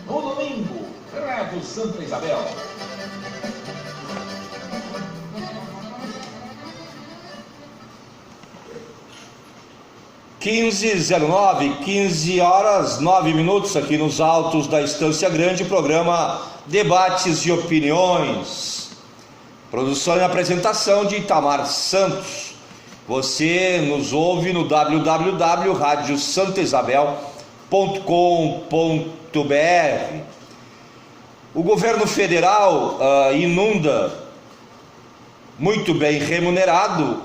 No domingo, Rádio Santa Isabel. (15h09) aqui nos altos da Estância Grande, programa Debates e Opiniões. Produção e apresentação de Itamar Santos. Você nos ouve no www.radiosantaisabel.com.br. O governo federal inunda, muito bem remunerado,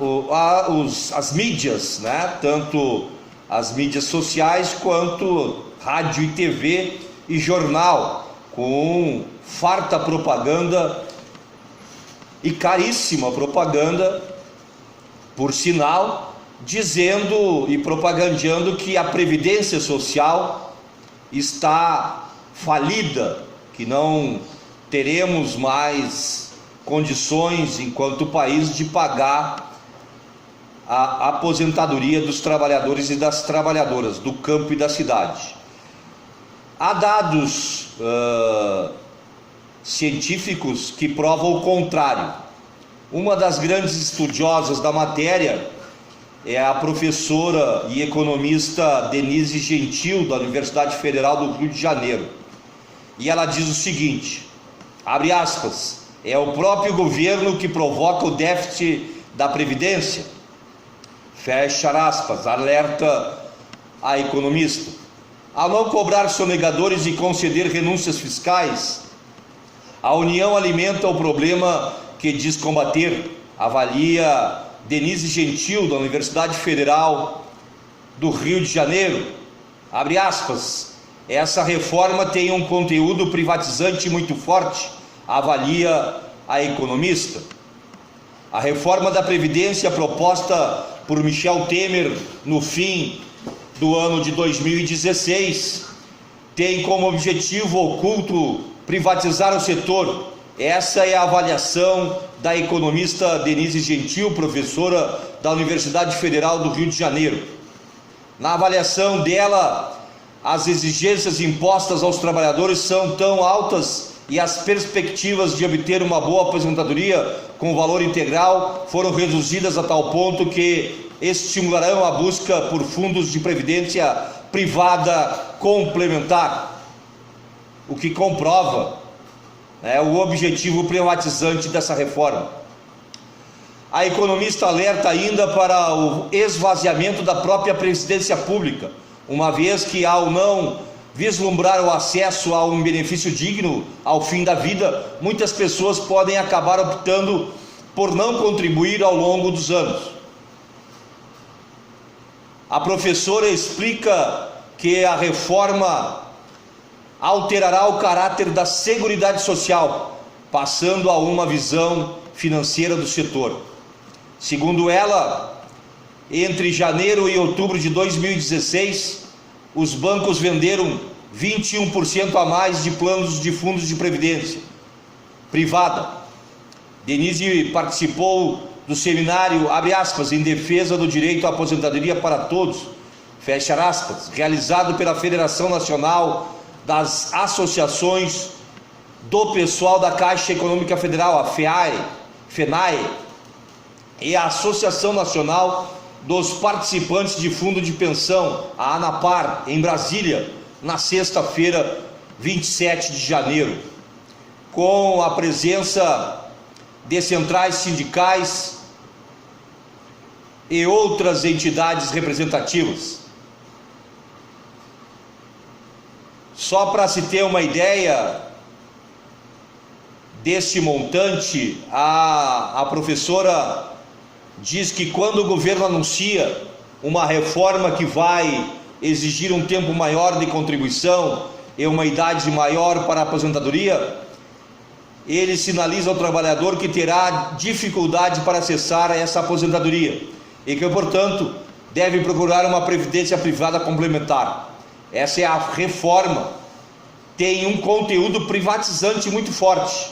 as mídias, né? Tanto as mídias sociais quanto rádio e TV e jornal, com farta propaganda e caríssima propaganda, por sinal, dizendo e propagandeando que a Previdência Social está falida, que não teremos mais condições, enquanto país, de pagar a aposentadoria dos trabalhadores e das trabalhadoras do campo e da cidade. Há dados científicos que provam o contrário. Uma das grandes estudiosas da matéria é a professora e economista Denise Gentil, da Universidade Federal do Rio de Janeiro. E ela diz o seguinte, abre aspas, é o próprio governo que provoca o déficit da Previdência, fecha aspas, alerta a economista. Ao não cobrar sonegadores e conceder renúncias fiscais, a União alimenta o problema que diz combater, avalia Denise Gentil, da Universidade Federal do Rio de Janeiro. Abre aspas, essa reforma tem um conteúdo privatizante muito forte, avalia a economista. A reforma da Previdência proposta por Michel Temer no fim do ano de 2016 tem como objetivo oculto privatizar o setor. Essa é a avaliação da economista Denise Gentil, professora da Universidade Federal do Rio de Janeiro. Na avaliação dela, as exigências impostas aos trabalhadores são tão altas e as perspectivas de obter uma boa aposentadoria com valor integral foram reduzidas a tal ponto que estimularão a busca por fundos de previdência privada complementar, o que comprova o objetivo privatizante dessa reforma. A economista alerta ainda para o esvaziamento da própria previdência pública, uma vez que, ao não vislumbrar o acesso a um benefício digno ao fim da vida, muitas pessoas podem acabar optando por não contribuir ao longo dos anos. A professora explica que a reforma alterará o caráter da Seguridade Social, passando a uma visão financeira do setor. Segundo ela, entre janeiro e outubro de 2016, os bancos venderam 21% a mais de planos de fundos de previdência privada. Denise participou do seminário, abre aspas, em defesa do direito à aposentadoria para todos, fecha aspas, realizado pela Federação Nacional das Associações do Pessoal da Caixa Econômica Federal, a FENAE, e a Associação Nacional dos Participantes de Fundo de Pensão, a ANAPAR, em Brasília, na sexta-feira, 27 de janeiro, com a presença de centrais sindicais e outras entidades representativas. Só para se ter uma ideia deste montante, a professora diz que quando o governo anuncia uma reforma que vai exigir um tempo maior de contribuição e uma idade maior para a aposentadoria, ele sinaliza ao trabalhador que terá dificuldade para acessar essa aposentadoria e que, portanto, deve procurar uma previdência privada complementar. Essa é a reforma, tem um conteúdo privatizante muito forte.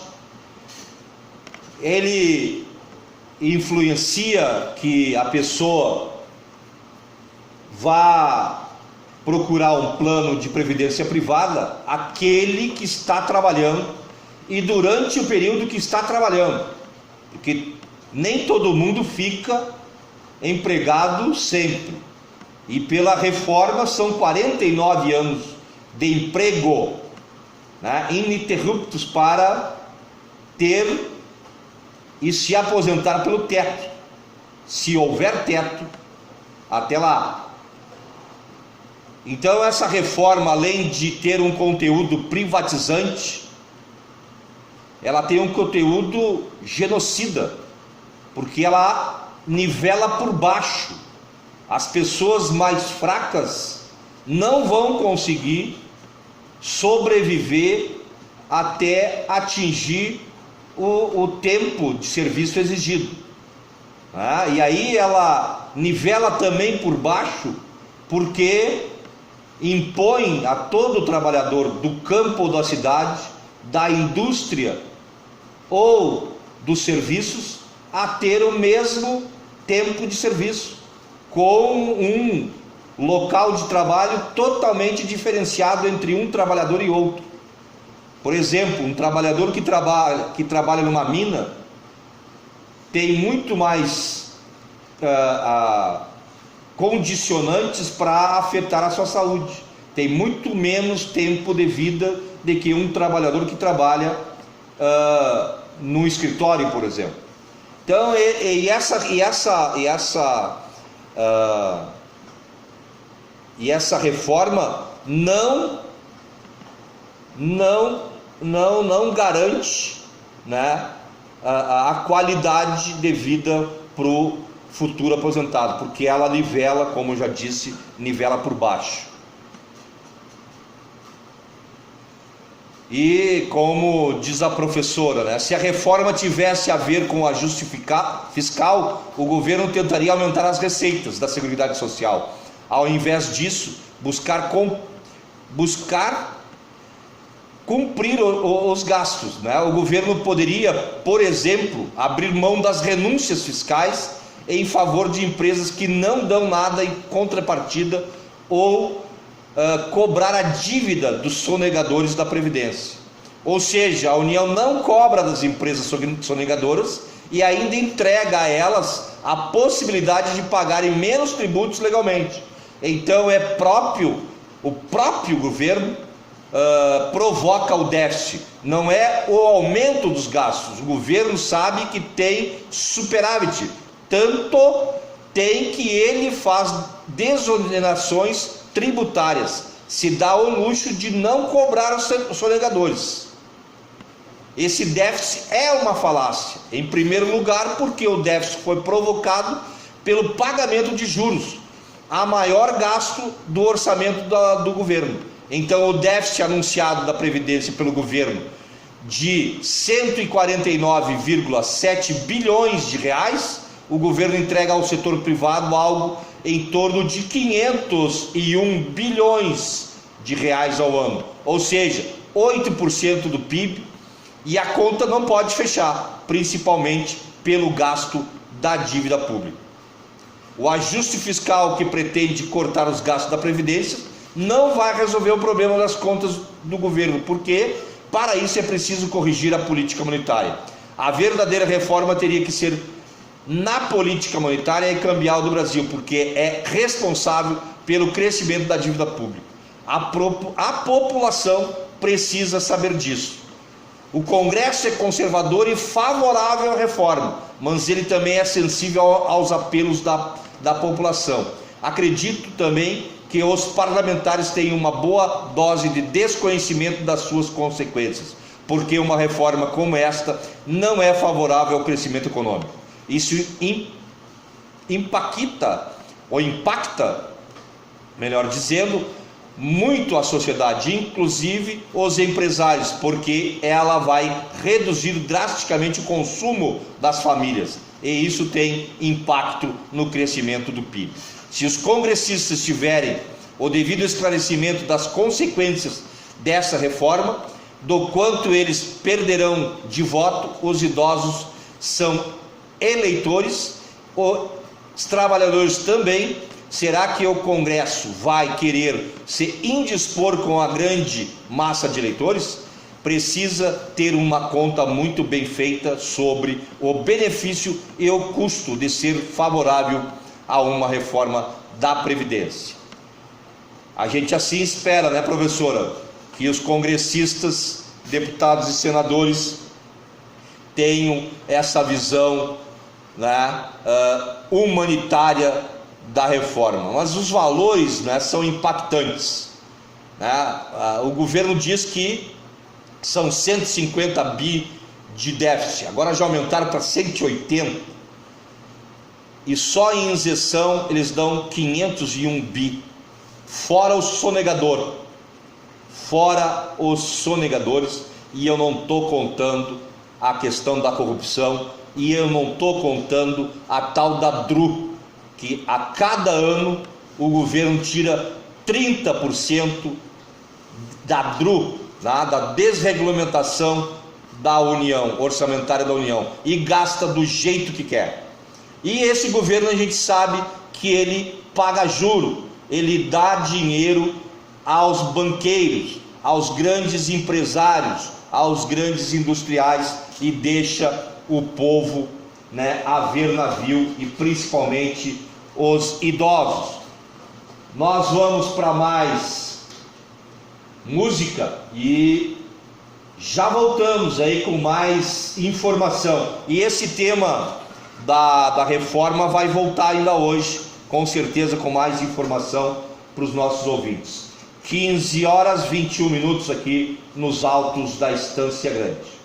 Ele influencia que a pessoa vá procurar um plano de previdência privada aquele que está trabalhando e durante o período que está trabalhando, porque nem todo mundo fica empregado sempre. E pela reforma são 49 anos de emprego, né, ininterruptos para ter e se aposentar pelo teto, se houver teto, até lá. Então essa reforma, além de ter um conteúdo privatizante, ela tem um conteúdo genocida, porque ela nivela por baixo. As pessoas mais fracas não vão conseguir sobreviver até atingir o tempo de serviço exigido. E aí ela nivela também por baixo, porque impõe a todo trabalhador do campo ou da cidade, da indústria ou dos serviços, a ter o mesmo tempo de serviço, com um local de trabalho totalmente diferenciado entre um trabalhador e outro. Por exemplo, um trabalhador que trabalha numa mina tem muito mais condicionantes para afetar a sua saúde, tem muito menos tempo de vida do que um trabalhador que trabalha no escritório, por exemplo. Então, essa reforma não garante, né, a qualidade de vida para o futuro aposentado, porque ela nivela, como eu já disse, nivela por baixo. E como diz a professora, né, se a reforma tivesse a ver com ajuste fiscal, o governo tentaria aumentar as receitas da Seguridade Social. Ao invés disso, buscar cumprir os gastos, né? O governo poderia, por exemplo, abrir mão das renúncias fiscais em favor de empresas que não dão nada em contrapartida, ou cobrar a dívida dos sonegadores da Previdência. Ou seja, a União não cobra das empresas sonegadoras e ainda entrega a elas a possibilidade de pagarem menos tributos legalmente. Então o próprio governo provoca o déficit, não é o aumento dos gastos. O governo sabe que tem superávit, tanto tem que ele faz desonerações tributárias, se dá o luxo de não cobrar os sonegadores. Esse déficit é uma falácia, em primeiro lugar porque o déficit foi provocado pelo pagamento de juros, a maior gasto do orçamento do governo. Então o déficit anunciado da Previdência pelo governo de 149,7 bilhões de reais, o governo entrega ao setor privado algo em torno de 501 bilhões de reais ao ano, ou seja, 8% do PIB, e a conta não pode fechar, principalmente pelo gasto da dívida pública. O ajuste fiscal que pretende cortar os gastos da Previdência não vai resolver o problema das contas do governo, porque para isso é preciso corrigir a política monetária. A verdadeira reforma teria que ser na política monetária e cambial do Brasil, porque é responsável pelo crescimento da dívida pública. A população precisa saber disso. O Congresso é conservador e favorável à reforma, mas ele também é sensível aos apelos da população. Acredito também que os parlamentares têm uma boa dose de desconhecimento das suas consequências, porque uma reforma como esta não é favorável ao crescimento econômico. Isso impacta, melhor dizendo, muito a sociedade, inclusive os empresários, porque ela vai reduzir drasticamente o consumo das famílias, e isso tem impacto no crescimento do PIB. Se os congressistas tiverem o devido esclarecimento das consequências dessa reforma, do quanto eles perderão de voto, os idosos são eleitores, os trabalhadores também, Será que o Congresso vai querer se indispor com a grande massa de eleitores? Precisa ter uma conta muito bem feita sobre o benefício e o custo de ser favorável a uma reforma da Previdência. A gente assim espera, né, professora, que os congressistas, deputados e senadores tenham essa visão, né, humanitária da reforma. Mas os valores, né, são impactantes, né? O governo diz que são 150 bi de déficit, agora já aumentaram para 180, e só em isenção eles dão 501 bi, fora o sonegador, fora os sonegadores, e eu não estou contando a questão da corrupção, e eu não estou contando a tal da DRU, que a cada ano o governo tira 30% da DRU, da desregulamentação da União, orçamentária da União, e gasta do jeito que quer. E esse governo, a gente sabe que ele paga juro, ele dá dinheiro aos banqueiros, aos grandes empresários, aos grandes industriais, e deixa o povo, né, a ver navio, e principalmente os idosos. Nós vamos para mais música e já voltamos aí com mais informação. E esse tema da reforma vai voltar ainda hoje, com certeza, com mais informação para os nossos ouvintes. 15 horas 21 minutos aqui nos altos da Estância Grande.